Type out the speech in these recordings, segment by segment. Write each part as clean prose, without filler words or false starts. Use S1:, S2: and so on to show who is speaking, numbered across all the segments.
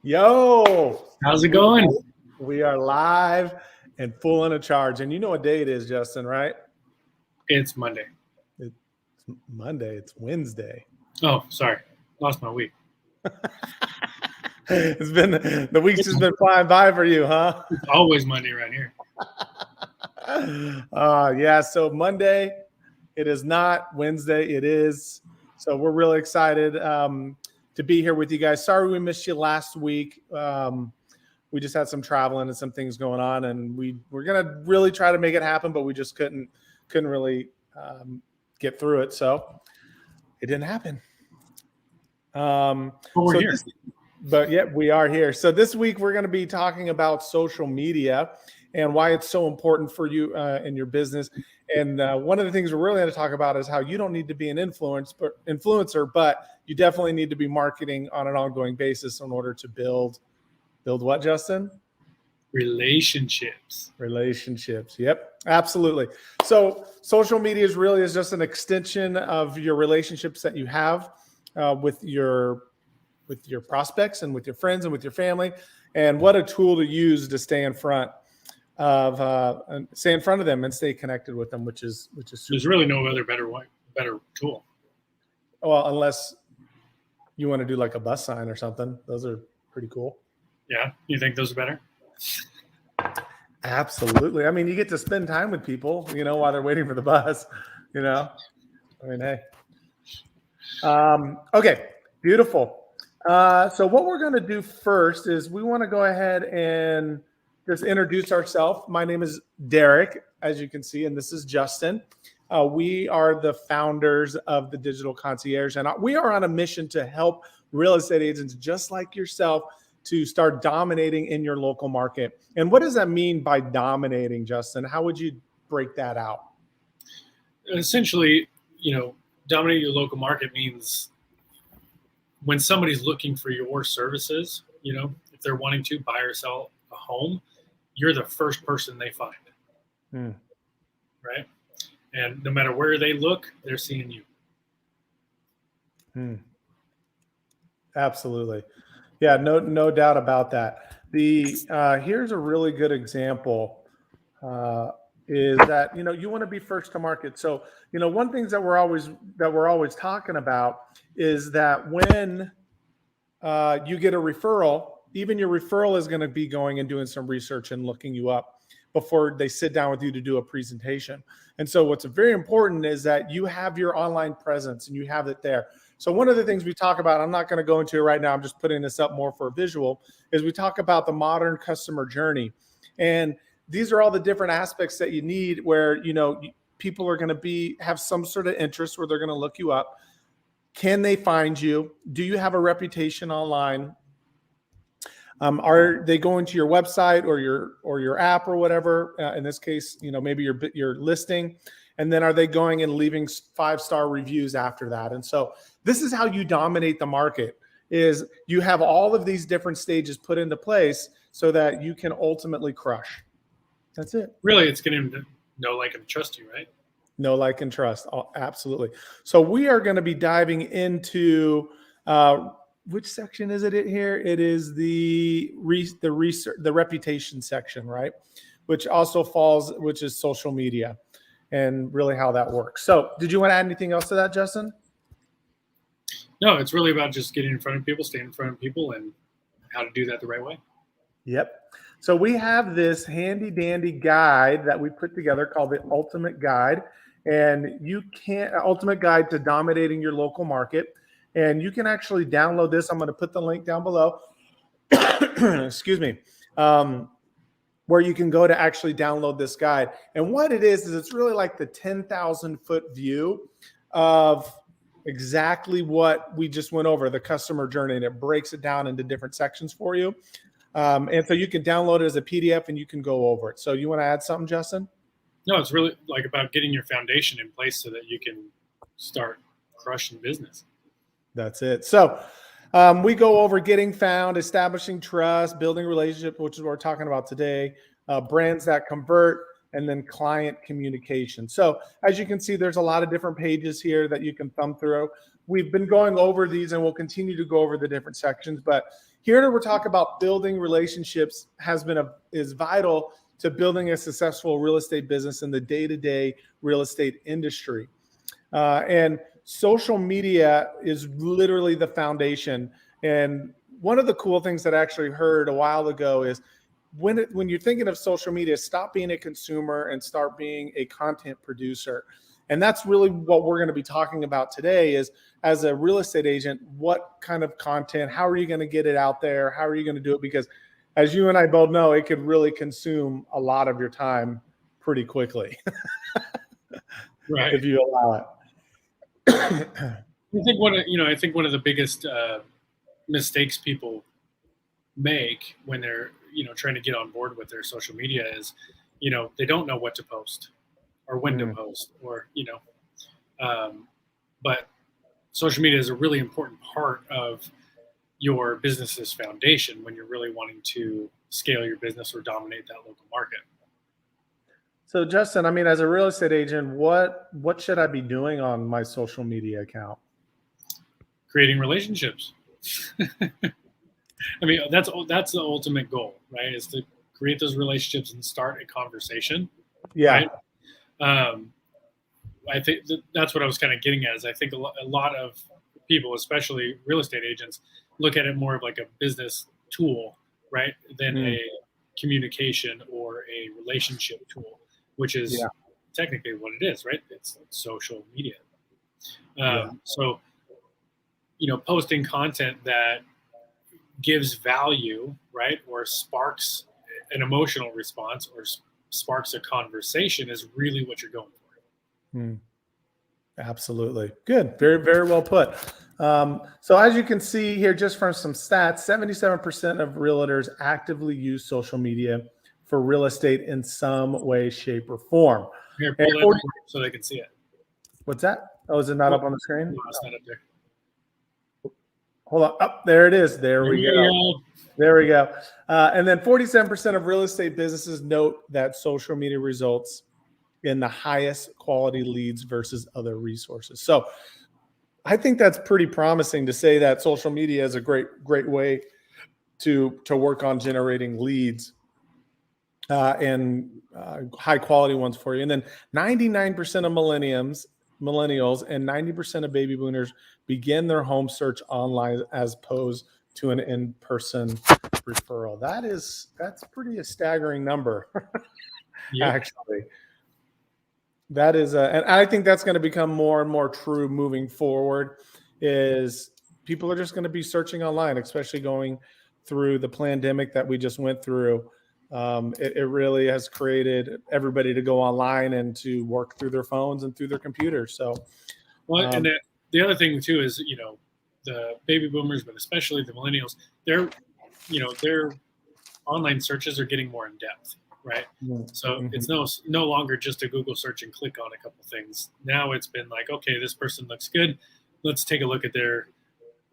S1: Yo,
S2: How's it going?
S1: we are live and full in a charge. And you know what day it is, Justin, right?
S2: It's Monday.
S1: It's Monday. It's Wednesday.
S2: Oh, sorry. Lost my week.
S1: The week's just been flying by for you, huh?
S2: It's always Monday right here.
S1: Yeah, so Monday, it is not Wednesday, it is. So we're really excited to be here with you guys. Sorry we missed you last week. We just had some traveling and some things going on, and we're gonna really try to make it happen, but we just couldn't really get through it. So it didn't happen.
S2: But we're here.
S1: But yeah, we are here. So this week we're going to be talking about social media and why it's so important for you in your business. And one of the things we're really going to talk about is how you don't need to be an influencer, but you definitely need to be marketing on an ongoing basis in order to build what, Justin?
S2: Relationships.
S1: Yep, absolutely. So social media is just an extension of your relationships that you have with your prospects and with your friends and with your family, and what a tool to use to stay in front of them and stay connected with them, which is super.
S2: There's really no other better tool.
S1: Well, unless you want to do like a bus sign or something. Those are pretty cool.
S2: Yeah, you think those are better?
S1: Absolutely. I mean, you get to spend time with people, while they're waiting for the bus. I mean, hey. Okay, beautiful. So what we're going to do first is we want to go ahead and just introduce ourselves. My name is Derek, as you can see, and this is Justin. We are the founders of the Digital Concierge, and we are on a mission to help real estate agents just like yourself to start dominating in your local market. And what does that mean by dominating, Justin? How would you break that out?
S2: Essentially, dominating your local market means when somebody's looking for your services, if they're wanting to buy or sell a home, you're the first person they find. Right? And no matter where they look, they're seeing you.
S1: Absolutely. Yeah, no doubt about that. Here's a really good example is that, you want to be first to market. So, one thing that we're always talking about is that when you get a referral, even your referral is going to be going and doing some research and looking you up before they sit down with you to do a presentation. And so what's very important is that you have your online presence and you have it there. So one of the things we talk about, I'm not going to go into it right now, I'm just putting this up more for a visual, is we talk about the modern customer journey. And these are all the different aspects that you need where, people are going to have some sort of interest where they're going to look you up. Can they find you? Do you have a reputation online? Are they going to your website or your app or whatever? In this case, maybe your listing. And then are they going and leaving 5-star reviews after that? And so this is how you dominate the market, is you have all of these different stages put into place so that you can ultimately crush. That's it.
S2: Really, it's getting to know, like, and trust you, right?
S1: Know, like, and trust. Oh, absolutely. So we are going to be diving into which section is it here? It is the research, the reputation section, right? Which is social media and really how that works. So did you want to add anything else to that, Justin?
S2: No, it's really about just getting in front of people, staying in front of people, and how to do that the right way.
S1: Yep. So we have this handy dandy guide that we put together called the Ultimate Guide, and Ultimate Guide to Dominating Your Local Market. And you can actually download this. I'm going to put the link down below. Excuse me. Where you can go to actually download this guide. And what it is it's really like the 10,000-foot view of exactly what we just went over, the customer journey, and it breaks it down into different sections for you. And so you can download it as a PDF and you can go over it. So you want to add something, Justin?
S2: No, it's really like about getting your foundation in place so that you can start crushing business.
S1: That's it. So we go over getting found, establishing trust, building relationship, which is what we're talking about today, brands that convert, and then client communication. So as you can see, there's a lot of different pages here that you can thumb through. we've been going over these and we'll continue to go over the different sections, but here we're talking about building relationships is vital to building a successful real estate business in the day-to-day real estate industry. And social media is literally the foundation. And one of the cool things that I actually heard a while ago is when you're thinking of social media, stop being a consumer and start being a content producer. And that's really what we're going to be talking about today is, as a real estate agent, what kind of content, how are you going to get it out there? How are you going to do it? Because as you and I both know, it could really consume a lot of your time pretty quickly.
S2: Right.
S1: If you allow it.
S2: I think one of the biggest mistakes people make when they're trying to get on board with their social media is they don't know what to post or when to post, or but social media is a really important part of your business's foundation when you're really wanting to scale your business or dominate that local market.
S1: So Justin, I mean, as a real estate agent, what should I be doing on my social media account?
S2: Creating relationships. I mean, that's the ultimate goal, right? Is to create those relationships and start a conversation.
S1: Yeah.
S2: Right? I think that's what I was kind of getting at. Is I think a lot of people, especially real estate agents, look at it more of like a business tool, right, than a communication or a relationship tool, which is technically what it is, right? It's social media. So, posting content that gives value, right, or sparks an emotional response or sparks a conversation is really what you're going for.
S1: Absolutely. Good. Very, very well put. So as you can see here, just from some stats, 77% of realtors actively use social media for real estate in some way, shape, or form.
S2: Here, pull it up so they can see it.
S1: What's that? Oh, is it not up on the screen?
S2: No, it's not up there.
S1: Hold on. Oh, there it is. There we go. There we go. And then 47% of real estate businesses note that social media results in the highest quality leads versus other resources. So I think that's pretty promising to say that social media is a great way to work on generating leads and high quality ones for you. And then 99% of millennials and 90% of baby boomers begin their home search online as opposed to an in-person referral. That's pretty a staggering number. Actually. That is, and I think that's going to become more and more true moving forward, is people are just going to be searching online, especially going through the pandemic that we just went through. It really has created everybody to go online and to work through their phones and through their computers. So,
S2: and the other thing too is, the baby boomers, but especially the millennials, their online searches are getting more in depth. Right. So it's no longer just a Google search and click on a couple things. Now it's been like, okay, this person looks good. Let's take a look at their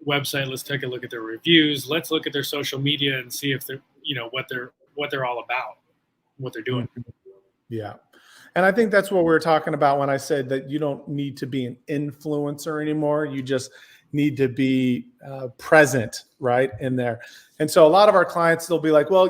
S2: website. Let's take a look at their reviews. Let's look at their social media and see if they're, what they're all about, what they're doing.
S1: Yeah. And I think that's what we were talking about when I said that you don't need to be an influencer anymore. You just need to be present right in there. And so a lot of our clients, they'll be like, well,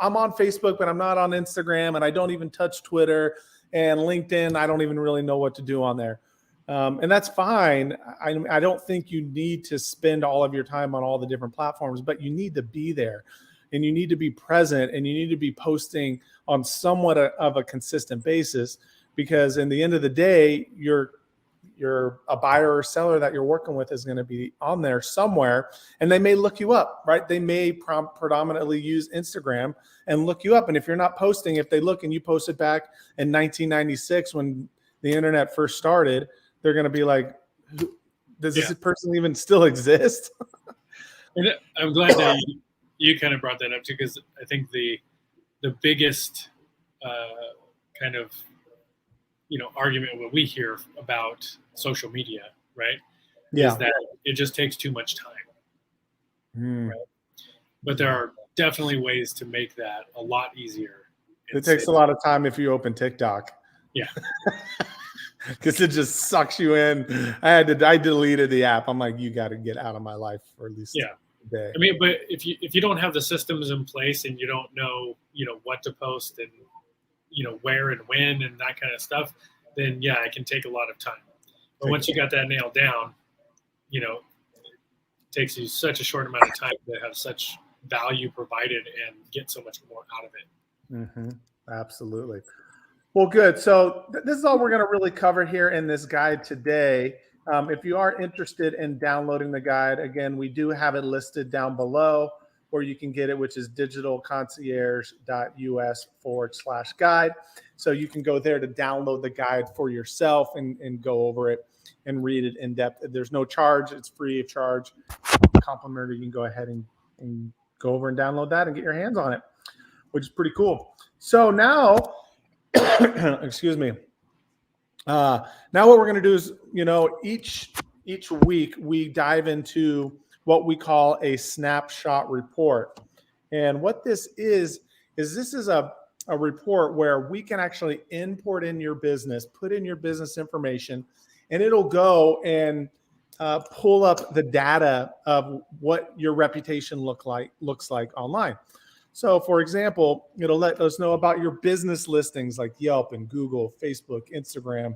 S1: I'm on Facebook, but I'm not on Instagram, and I don't even touch Twitter and LinkedIn. I don't even really know what to do on there. And that's fine. I don't think you need to spend all of your time on all the different platforms, but you need to be there and you need to be present and you need to be posting on somewhat of a consistent basis, because in the end of the day, you're a buyer or seller that you're working with is going to be on there somewhere, and they may look you up, right? They may predominantly use Instagram and look you up. And if you're not posting, if they look and you posted back in 1996 when the internet first started, they're going to be like, does this person even still exist?
S2: And I'm glad that you kind of brought that up too, because I think the biggest kind of argument what we hear about social media, right, is that it just takes too much time. Right? But there are definitely ways to make that a lot easier.
S1: It takes a lot of time if you open TikTok.
S2: Yeah.
S1: because it just sucks you in. I deleted the app. I'm like, you got to get out of my life for at least a day.
S2: I mean, but if you don't have the systems in place and you don't know, what to post and, where and when and that kind of stuff, then yeah, it can take a lot of time. But once you got that nailed down, it takes you such a short amount of time to have such value provided and get so much more out of it.
S1: Mm-hmm. Absolutely. Well, good. So this is all we're going to really cover here in this guide today. If you are interested in downloading the guide, again, we do have it listed down below where you can get it, which is digitalconcierge.us/guide. So you can go there to download the guide for yourself and go over it and read it in depth. There's no charge. It's free of charge. Complimentary. You can go ahead and go over and download that and get your hands on it, which is pretty cool. So now, excuse me. Now what we're going to do is, each week we dive into what we a snapshot report. And what this is a report where we can actually import in your business, put in your business information, and it'll go and pull up the data of what your reputation looks like online. So for example, it'll let us know about your business listings like Yelp and Google, Facebook, Instagram,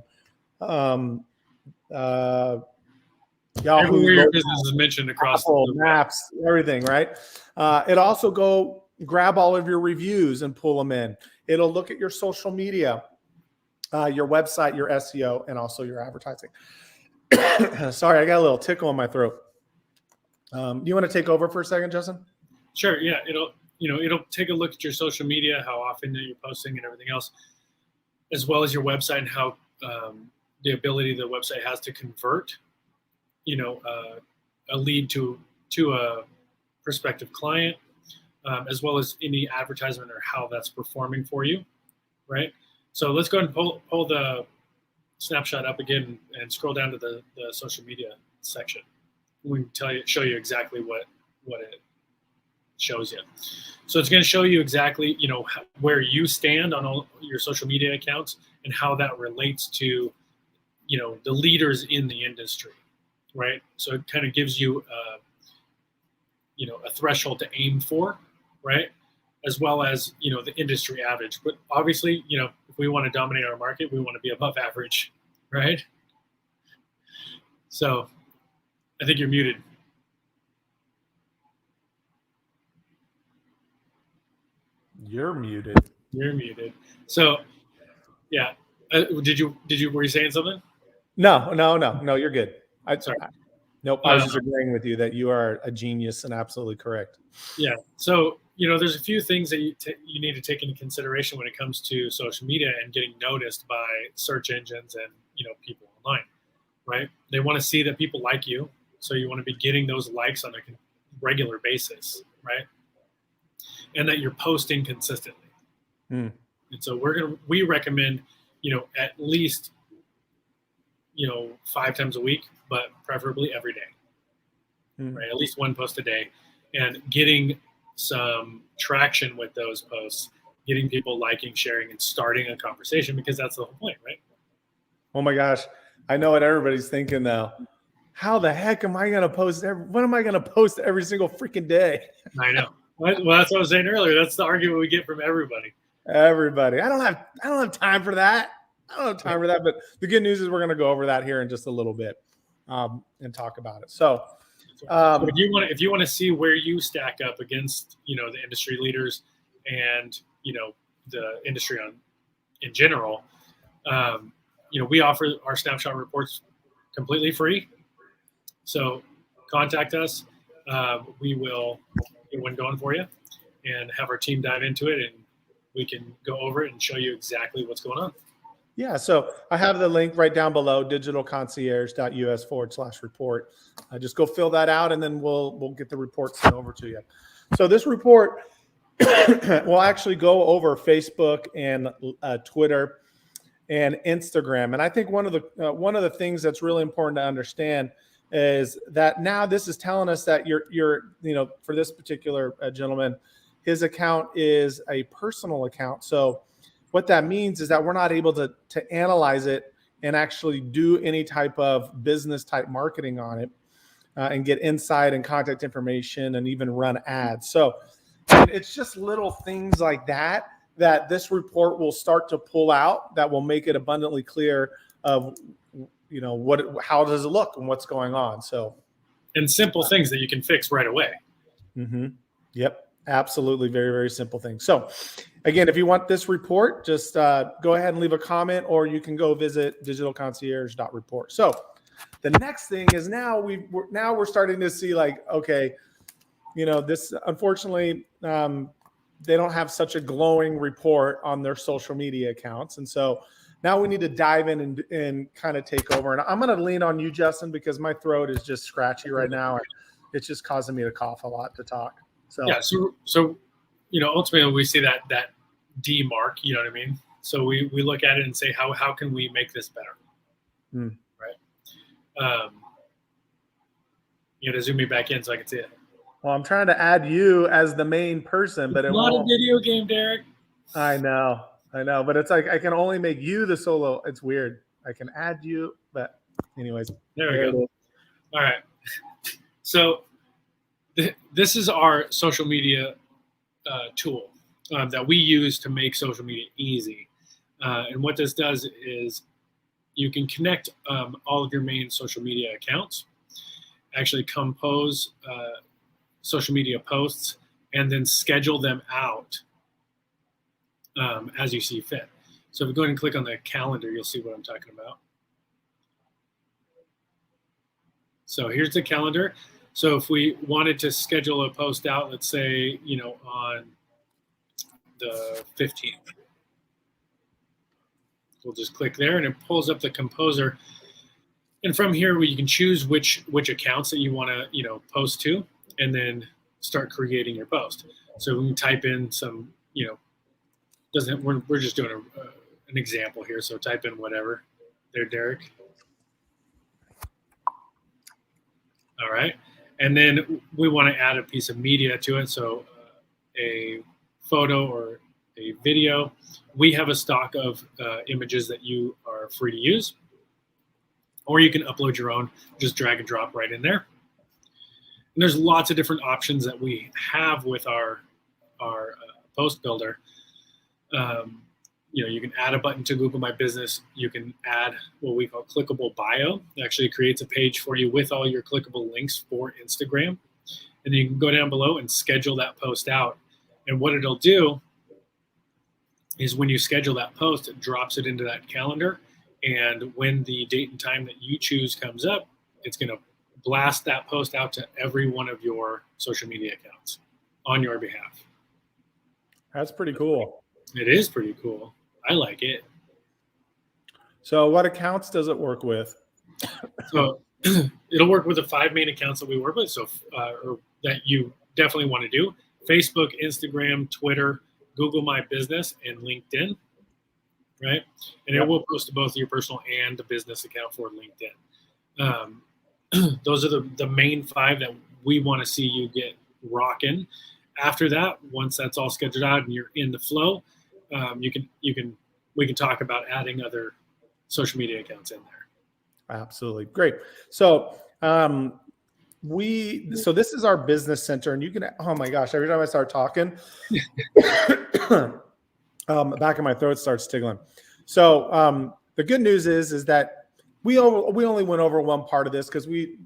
S1: Yahoo,
S2: everywhere your business is mentioned across
S1: Apple, Maps, everything, right? It also go grab all of your reviews and pull them in. It'll look at your social media, your website, your SEO, and also your advertising. Sorry, I got a little tickle in my throat. You want to take over for a second, Justin?
S2: Sure. Yeah. It'll take a look at your social media, how often you're posting and everything else, as well as your website and how the ability the website has to convert, a lead to a prospective client, as well as any advertisement or how that's performing for you, right? So let's go ahead and pull the snapshot up again and scroll down to the social media section. We can show you exactly what it shows you. So it's going to show you exactly, where you stand on all your social media accounts and how that relates to, the leaders in the industry, right? So it kind of gives you, a threshold to aim for, right? As well as, the industry average. But obviously, if we want to dominate our market, we want to be above average, right? So I think you're muted.
S1: You're muted.
S2: You're muted. So, yeah. Were you saying something?
S1: No, you're good.
S2: Sorry.
S1: Nope. I was just agreeing with you that you are a genius and absolutely correct.
S2: Yeah. So, there's a few things that you need to take into consideration when it comes to social media and getting noticed by search engines and, people online, right? They want to see that people like you. So you want to be getting those likes on a regular basis, right? And that you're posting consistently. And so we recommend, at least, 5 times a week, but preferably every day, right? At least one post a day, and getting some traction with those posts, getting people liking, sharing, and starting a conversation, because that's the whole point, right?
S1: Oh my gosh. I know what everybody's thinking now. How the heck am I going to post? What am I going to post every single freaking day?
S2: I know. Well, that's what I was saying earlier. That's the argument we get from everybody.
S1: Everybody. I don't have time for that. I don't have time for that. But the good news is we're going to go over that here in just a little bit and talk about it. So
S2: if you want to see where you stack up against, the industry leaders and, the industry in general, we offer our snapshot reports completely free. So contact us. We will get one going for you and have our team dive into it, and we can go over it and show you exactly what's going on.
S1: Yeah. So I have the link right down below, digitalconcierge.us/report. Just go fill that out, and then we'll get the report sent over to you. So this report will actually go over Facebook and Twitter and Instagram. And I think one of the things that's really important to understand is that now this is telling us that you're for this particular gentleman, his account is a personal account. So what that means is that we're not able to analyze it and actually do any type of business type marketing on it, and get insight and contact information and even run ads. So it's just little things like that this report will start to pull out that will make it abundantly clear of, how does it look and what's going on. So,
S2: and simple things that you can fix right away.
S1: Mm-hmm. Yep. Absolutely. Very, very simple thing. So again, if you want this report, just go ahead and leave a comment, or you can go visit digitalconcierge.report. So the next thing is now we're starting to see, like, okay, this, unfortunately, they don't have such a glowing report on their social media accounts. And so now we need to dive in and kind of take over. And I'm going to lean on you, Justin, because my throat is just scratchy right now. And it's just causing me to cough a lot to talk. So
S2: yeah, so ultimately we see that D mark, you know what I mean? So we look at it and say, how can we make this better? Right. You got to zoom me back in so I can see it.
S1: Well, I'm trying to add you as the main person, but
S2: it's not a video game, Derek.
S1: I know, but it's like I can only make you the solo. It's weird. I can add you, but anyways.
S2: There we go. All right. So this is our social media tool that we use to make social media easy. And what this does is you can connect all of your main social media accounts, actually compose social media posts, and then schedule them out as you see fit. So if we go ahead and click on the calendar, you'll see what I'm talking about. So here's the calendar. So if we wanted to schedule a post out, let's say, on the 15th, we'll just click there and it pulls up the composer. And from here, you can choose which accounts that you want to, post to, and then start creating your post. So we can type in some, we're just doing an example here. So type in whatever there, Derek. All right. And then we want to add a piece of media to it. So a photo or a video. We have a stock of images that you are free to use, or you can upload your own, just drag and drop right in there. And there's lots of different options that we have with our post builder. You can add a button to Google My Business. You can add what we call clickable bio. It actually creates a page for you with all your clickable links for Instagram. And then you can go down below and schedule that post out. And what it'll do is when you schedule that post, it drops it into that calendar. And when the date and time that you choose comes up, it's going to blast that post out to every one of your social media accounts on your behalf.
S1: That's pretty cool.
S2: It is pretty cool. I like it.
S1: So what accounts does it work with?
S2: So it'll work with the 5 main accounts that we work with. So or that you definitely want to do: Facebook, Instagram, Twitter, Google My Business, and LinkedIn. Right. And it will post to both your personal and the business account for LinkedIn. Those are the main 5 that we want to see you get rocking. After that, once that's all scheduled out and you're in the flow, we can talk about adding other social media accounts in there.
S1: Absolutely. Great. So this is our business center, and you can, oh my gosh, every time I start talking, back of my throat starts tickling. So the good news is that we only went over one part of this because we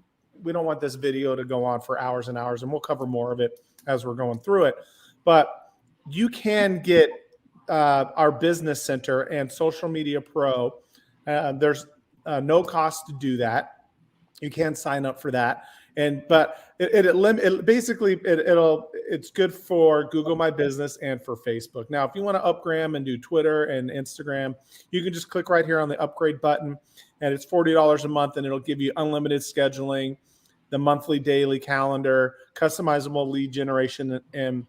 S1: don't want this video to go on for hours and hours, and we'll cover more of it as we're going through it. But you can get our business center and Social Media Pro. There's no cost to do that. You can sign up for that. But it's good for Google My Business and for Facebook. Now, if you want to upgrade and do Twitter and Instagram, you can just click right here on the upgrade button, and it's $40 a month, and it'll give you unlimited scheduling, the monthly, daily calendar, customizable lead generation, and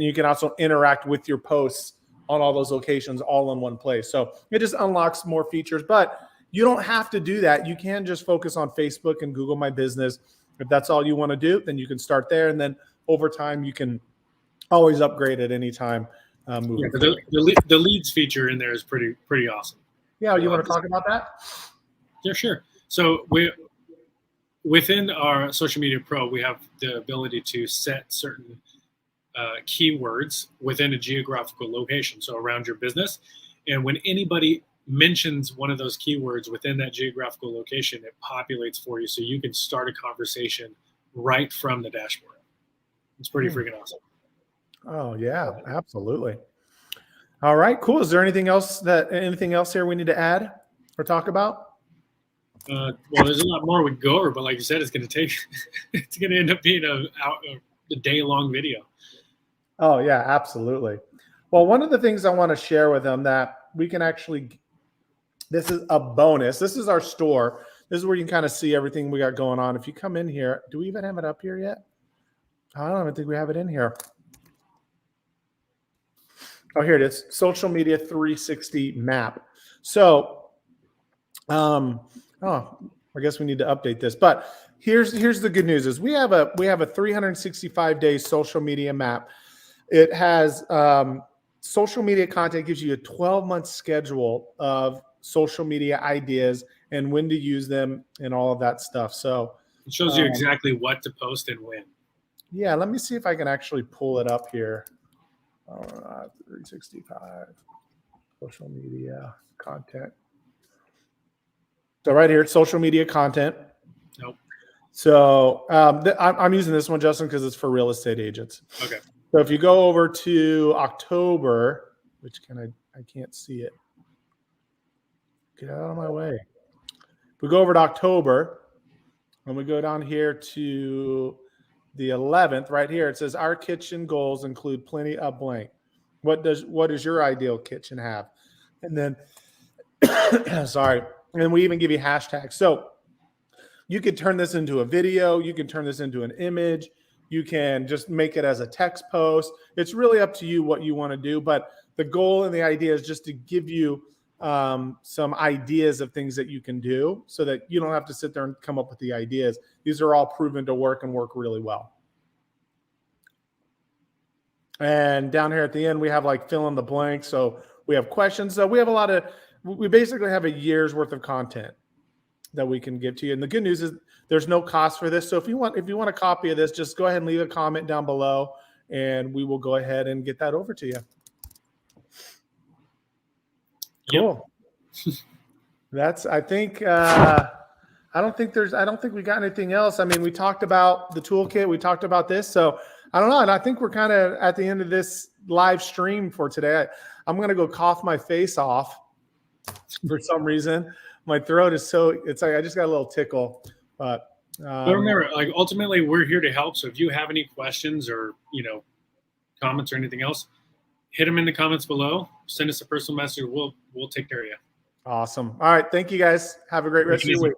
S1: you can also interact with your posts on all those locations all in one place. So it just unlocks more features, but you don't have to do that. You can just focus on Facebook and Google My Business. If that's all you want to do, then you can start there. And then over time, you can always upgrade at any time. The
S2: leads feature in there is pretty awesome.
S1: Yeah, you want to talk about that?
S2: Yeah, sure. So within our Social Media Pro, we have the ability to set certain keywords within a geographical location, so around your business. And when anybody mentions one of those keywords within that geographical location, it populates for you, so you can start a conversation right from the dashboard. It's pretty freaking awesome.
S1: Oh yeah, absolutely. All right, cool. Is there anything else here we need to add or talk about?
S2: Well, there's a lot more we can go over, but like you said, it's going to end up being a day-long video.
S1: Oh yeah, absolutely. Well, one of the things I want to share with them that we can actually, this is a bonus. This is our store. This is where you can kind of see everything we got going on. If you come in here, do we even have it up here yet? I don't even think we have it in here. Oh, here it is. Social Media 360 map. So, I guess we need to update this. But here's the good news: is we have a 365-day social media map. It has social media content, gives you a 12-month schedule of social media ideas and when to use them and all of that stuff. So
S2: it shows you exactly what to post and when.
S1: Yeah, let me see if I can actually pull it up here. 365 social media content. So right here, social media content.
S2: Nope.
S1: So I'm using this one, Justin, because it's for real estate agents.
S2: Okay.
S1: So if you go over to October, which I can't see it. Get out of my way. If we go over to October, and we go down here to the 11th, right here, it says our kitchen goals include plenty of blank. What does your ideal kitchen have? And then, sorry, and we even give you hashtags. So you could turn this into a video. You can turn this into an image. You can just make it as a text post. It's really up to you what you want to do. But the goal and the idea is just to give you some ideas of things that you can do so that you don't have to sit there and come up with the ideas. These are all proven to work and work really well. And down here at the end, we have like fill in the blank. So we have questions. So we have we basically have a year's worth of content that we can give to you. And the good news is there's no cost for this. So if you want a copy of this, just go ahead and leave a comment down below and we will go ahead and get that over to you. Cool. Yep. I think we got anything else. I mean, we talked about the toolkit. We talked about this. So I don't know. And I think we're kind of at the end of this live stream for today. I'm going to go cough my face off for some reason. My throat is it's like I just got a little tickle. But
S2: remember, like ultimately, we're here to help. So if you have any questions or comments or anything else, hit them in the comments below. Send us a personal message. We'll take care of you.
S1: Awesome. All right. Thank you guys. Have a great rest of your week.